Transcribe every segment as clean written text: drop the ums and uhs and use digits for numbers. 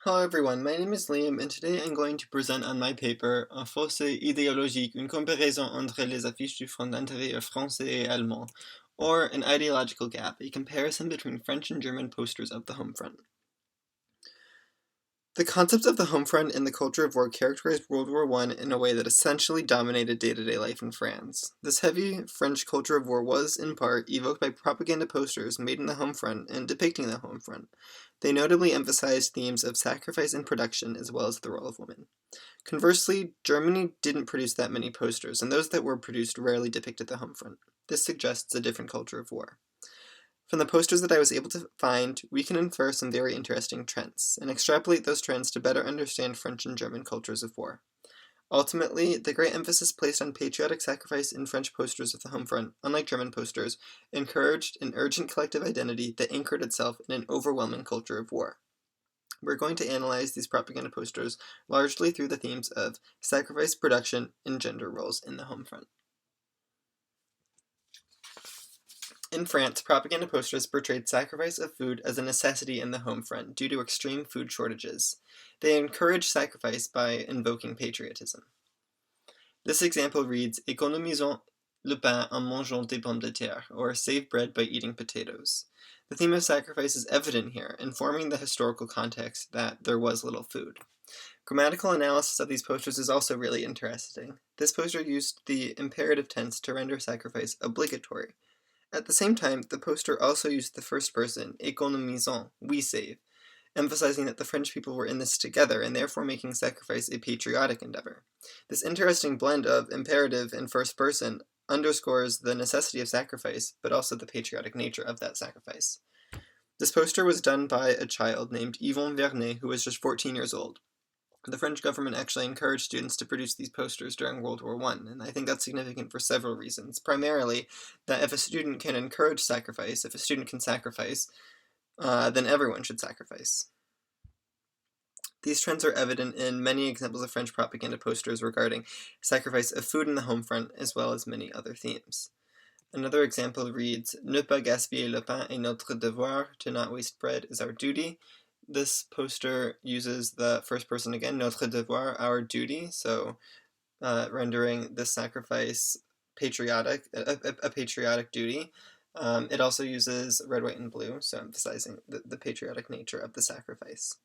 Hello everyone, my name is Liam and today I'm going to present on my paper Un fossé idéologique, une comparaison entre les affiches du front intérieur français et allemand, or an ideological gap, a comparison between French and German posters of the home front. The concept of the home front and the culture of war characterized World War I in a way that essentially dominated day-to-day life in France. This heavy French culture of war was, in part, evoked by propaganda posters made in the home front and depicting the home front. They notably emphasized themes of sacrifice and production as well as the role of women. Conversely, Germany didn't produce that many posters, and those that were produced rarely depicted the home front. This suggests a different culture of war. From the posters that I was able to find, we can infer some very interesting trends, and extrapolate those trends to better understand French and German cultures of war. Ultimately, the great emphasis placed on patriotic sacrifice in French posters of the home front, unlike German posters, encouraged an urgent collective identity that anchored itself in an overwhelming culture of war. We're going to analyze these propaganda posters largely through the themes of sacrifice, production, and gender roles in the home front. In France, propaganda posters portrayed sacrifice of food as a necessity in the home front due to extreme food shortages. They encouraged sacrifice by invoking patriotism. This example reads, Économisons le pain en mangeant des pommes de terre, or save bread by eating potatoes. The theme of sacrifice is evident here, informing the historical context that there was little food. Grammatical analysis of these posters is also really interesting. This poster used the imperative tense to render sacrifice obligatory. At the same time, the poster also used the first person, économisons, we save, emphasizing that the French people were in this together and therefore making sacrifice a patriotic endeavor. This interesting blend of imperative and first person underscores the necessity of sacrifice, but also the patriotic nature of that sacrifice. This poster was done by a child named Yvon Vernet, who was just 14 years old. The French government actually encouraged students to produce these posters during World War I, and I think that's significant for several reasons. Primarily, that if a student can encourage sacrifice, if a student can sacrifice, then everyone should sacrifice. These trends are evident in many examples of French propaganda posters regarding sacrifice of food in the home front, as well as many other themes. Another example reads, Ne pas gaspiller le pain est notre devoir, to not waste bread is our duty. This poster uses the first person again, notre devoir, our duty, so rendering this sacrifice patriotic, a patriotic duty. It also uses red, white, and blue, so emphasizing the patriotic nature of the sacrifice.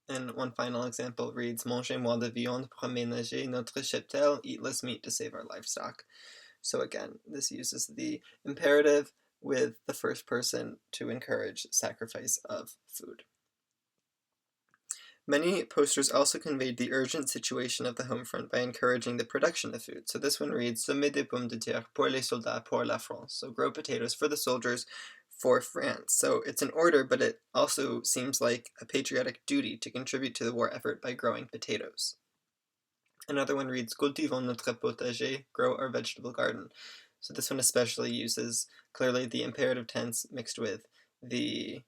And one final example reads, Mangez moins de viande pour aménager notre cheptel, eat less meat to save our livestock. So again, this uses the imperative with the first person to encourage sacrifice of food. Many posters also conveyed the urgent situation of the home front by encouraging the production of food. So this one reads, Semez des pommes de terre pour les soldats, pour la France. So grow potatoes for the soldiers, for France. So it's an order, but it also seems like a patriotic duty to contribute to the war effort by growing potatoes. Another one reads, Cultivons notre potager, grow our vegetable garden. So this one especially uses clearly the imperative tense mixed with the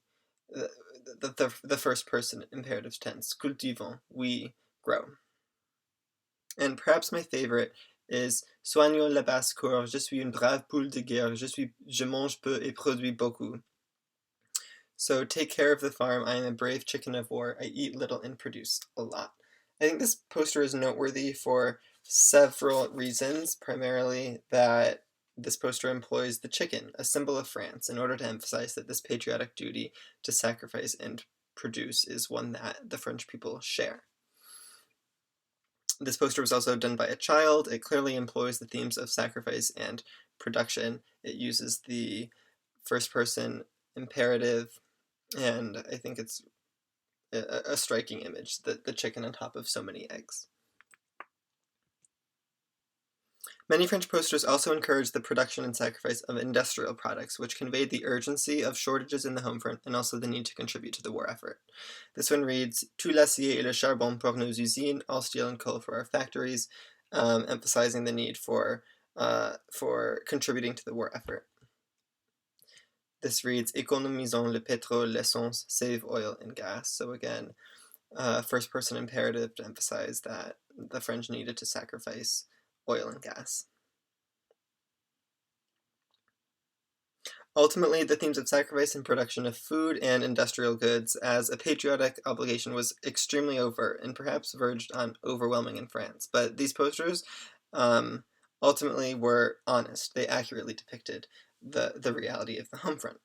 first person imperative tense, cultivons, we grow. And perhaps my favorite is Soignons la basse-cour, je suis une brave poule de guerre, je mange peu et produis beaucoup. So take care of the farm, I am a brave chicken of war, I eat little and produce a lot. I think this poster is noteworthy for several reasons, primarily that this poster employs the chicken, a symbol of France, in order to emphasize that this patriotic duty to sacrifice and produce is one that the French people share. This poster was also done by a child. It clearly employs the themes of sacrifice and production. It uses the first person imperative, and I think it's a striking image, the chicken on top of so many eggs. Many French posters also encouraged the production and sacrifice of industrial products, which conveyed the urgency of shortages in the home front and also the need to contribute to the war effort. This one reads, Tout l'acier et le charbon pour nos usines, all steel and coal for our factories, emphasizing the need for contributing to the war effort. This reads, Économisons le pétrole, l'essence, save oil and gas. So again, first person imperative to emphasize that the French needed to sacrifice oil and gas. Ultimately, the themes of sacrifice and production of food and industrial goods as a patriotic obligation was extremely overt and perhaps verged on overwhelming in France. But these posters um, ultimately were honest. They accurately depicted the reality of the home front.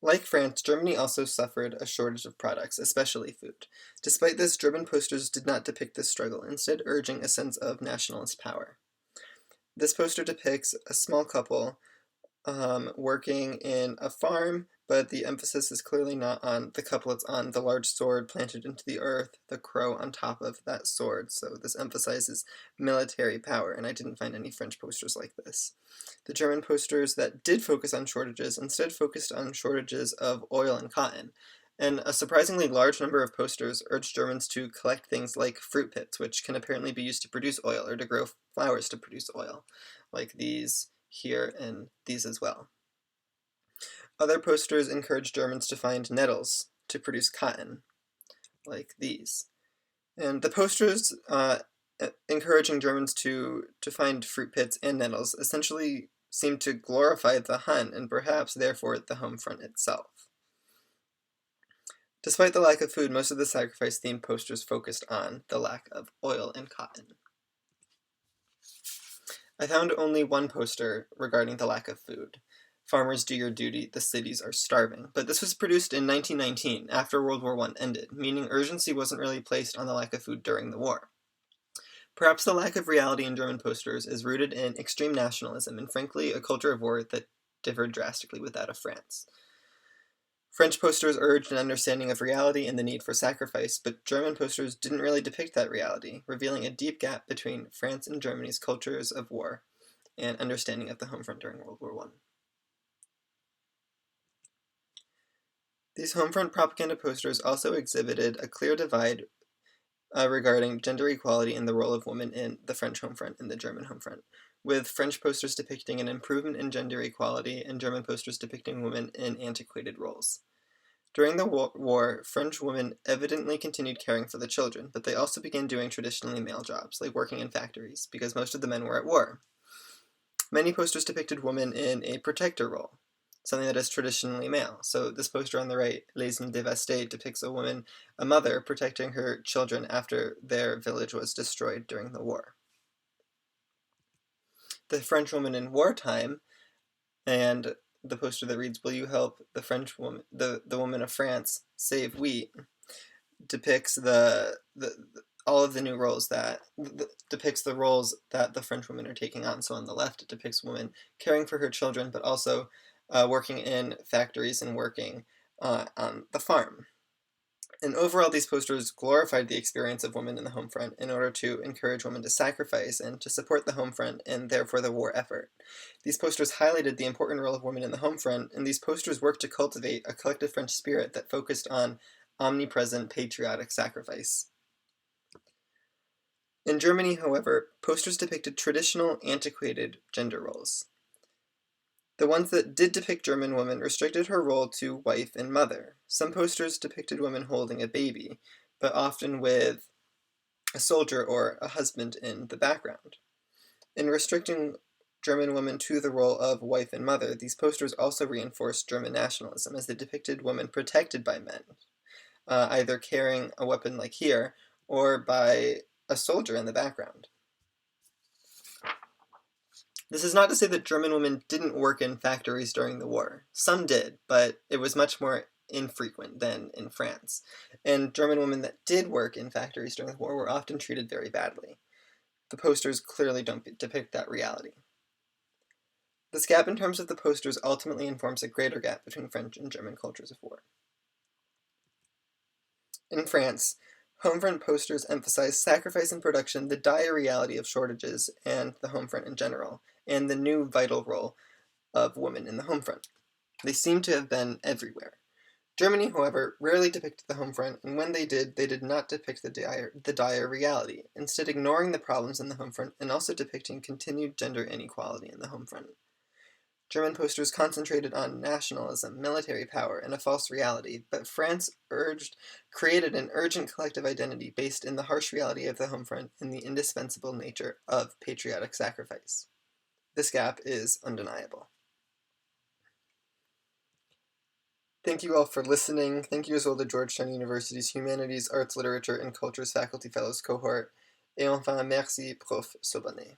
Like France, Germany also suffered a shortage of products, especially food. Despite this, German posters did not depict this struggle, instead urging a sense of nationalist power. This poster depicts a small couple working in a farm, but the emphasis is clearly not on the couple, it's on the large sword planted into the earth, the crow on top of that sword. So this emphasizes military power, and I didn't find any French posters like this. The German posters that did focus on shortages instead focused on shortages of oil and cotton. And a surprisingly large number of posters urged Germans to collect things like fruit pits, which can apparently be used to produce oil or to grow flowers to produce oil, like these here and these as well. Other posters encouraged Germans to find nettles to produce cotton, like these. And the posters encouraging Germans to find fruit pits and nettles essentially seemed to glorify the hunt and perhaps therefore the home front itself. Despite the lack of food, most of the sacrifice-themed posters focused on the lack of oil and cotton. I found only one poster regarding the lack of food. Farmers do your duty, the cities are starving. But this was produced in 1919, after World War I ended, meaning urgency wasn't really placed on the lack of food during the war. Perhaps the lack of reality in German posters is rooted in extreme nationalism and frankly a culture of war that differed drastically with that of France. French posters urged an understanding of reality and the need for sacrifice, but German posters didn't really depict that reality, revealing a deep gap between France and Germany's cultures of war and understanding of the home front during World War I. These home front propaganda posters also exhibited a clear divide regarding gender equality and the role of women in the French home front and the German home front, with French posters depicting an improvement in gender equality and German posters depicting women in antiquated roles. During the war, French women evidently continued caring for the children, but they also began doing traditionally male jobs, like working in factories, because most of the men were at war. Many posters depicted women in a protector role, something that is traditionally male. So this poster on the right, Les Îles Dévastées, depicts a woman, a mother, protecting her children after their village was destroyed during the war. The French woman in wartime, and the poster that reads, "Will you help the French woman, the woman of France, save wheat?" depicts all of the new roles that depicts the roles that the French women are taking on. So on the left, it depicts women caring for her children, but also working in factories and working on the farm. And overall, these posters glorified the experience of women in the home front in order to encourage women to sacrifice and to support the home front and therefore the war effort. These posters highlighted the important role of women in the home front, and these posters worked to cultivate a collective French spirit that focused on omnipresent patriotic sacrifice. In Germany, however, posters depicted traditional, antiquated gender roles. The ones that did depict German women restricted her role to wife and mother. Some posters depicted women holding a baby, but often with a soldier or a husband in the background. In restricting German women to the role of wife and mother, these posters also reinforced German nationalism as they depicted women protected by men, either carrying a weapon like here, or by a soldier in the background. This is not to say that German women didn't work in factories during the war. Some did, but it was much more infrequent than in France. And German women that did work in factories during the war were often treated very badly. The posters clearly don't depict that reality. This gap in terms of the posters ultimately informs a greater gap between French and German cultures of war. In France, home front posters emphasize sacrifice and production, the dire reality of shortages, and the home front in general, and the new vital role of women in the home front. They seem to have been everywhere. Germany, however, rarely depicted the home front, and when they did not depict the dire reality, instead ignoring the problems in the home front and also depicting continued gender inequality in the home front. German posters concentrated on nationalism, military power, and a false reality, but France created an urgent collective identity based in the harsh reality of the home front and the indispensable nature of patriotic sacrifice. This gap is undeniable. Thank you all for listening. Thank you as well to Georgetown University's Humanities, Arts, Literature, and Cultures Faculty Fellows cohort. Et enfin, merci, Prof. Sobanet.